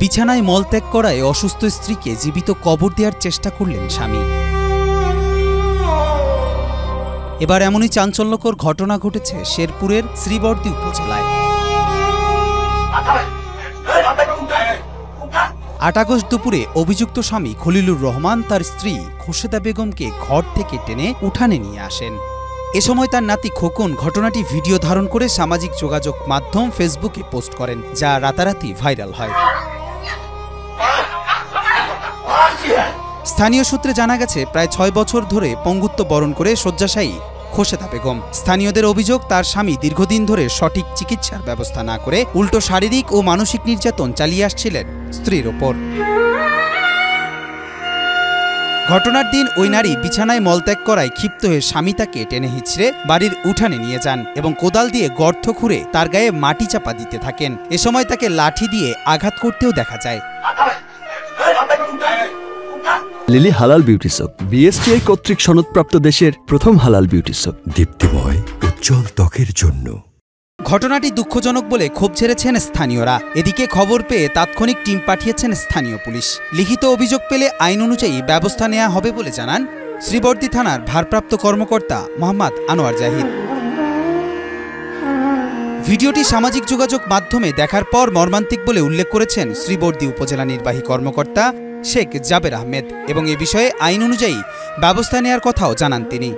বিছানায় মলত্যাগ করায় অসুস্থ স্ত্রীকে জীবিত কবর দেওয়ার চেষ্টা করলেন স্বামী। এবার এমনই চাঞ্চল্যকর ঘটনা ঘটেছে শেরপুরের শ্রীবর্দী উপজেলায়। ৮ আগস্ট দুপুরে অভিযুক্ত স্বামী খলিলুর রহমান তার স্ত্রী খোরশেদা বেগমকে ঘর থেকে টেনে উঠানে নিয়ে আসেন। এ সময় তার নাতি খোকন ঘটনাটি ভিডিও ধারণ করে সামাজিক যোগাযোগ মাধ্যম ফেসবুকে পোস্ট করেন, যা রাতারাতি ভাইরাল হয়। স্থানীয় সূত্রে জানা গেছে, প্রায় ৬ বছর ধরে পঙ্গুত্ব বরণ করে শয্যাশায়ী খোরশেদা বেগম। স্থানীয়দের অভিযোগ, তার স্বামী দীর্ঘদিন ধরে সঠিক চিকিৎসার ব্যবস্থা না করে উল্টো শারীরিক ও মানসিক নির্যাতন চালিয়ে আসছিলেন স্ত্রীর ওপর। ঘটনার দিন ওই নারী বিছানায় মলত্যাগ করায় ক্ষিপ্ত হয়ে স্বামী তাকে টেনে হিঁচড়ে বাড়ির উঠানে নিয়ে যান এবং কোদাল দিয়ে গর্ত খুঁড়ে তার গায়ে মাটি চাপা দিতে থাকেন। এ সময় তাকে লাঠি দিয়ে আঘাত করতেও দেখা যায়। লিলি হালাল বিউটি সোপ, বিএসটিআই কর্তৃক সনদপ্রাপ্ত দেশের প্রথম হালাল বিউটি সোপ, দীপ্তিময় উজ্জ্বল ত্বকের জন্য। ঘটনাটি দুঃখজনক বলে ক্ষোভ ঝেড়েছেন স্থানীয়রা। এদিকে খবর পেয়ে তাৎক্ষণিক টিম পাঠিয়েছেন স্থানীয় পুলিশ। লিখিত অভিযোগ পেলে আইন অনুযায়ী ব্যবস্থা নেওয়া হবে বলে জানান শ্রীবর্দী থানার ভারপ্রাপ্ত কর্মকর্তা মোহাম্মদ আনোয়ার জাহিদ। ভিডিওটি সামাজিক যোগাযোগ মাধ্যমে দেখার পর মর্মান্তিক বলে উল্লেখ করেছেন শ্রীবর্দী উপজেলা নির্বাহী কর্মকর্তা শেখ জাবের আহমেদ এবং এ বিষয়ে আইন অনুযায়ী ব্যবস্থা নেওয়ার কথাও জানান তিনি।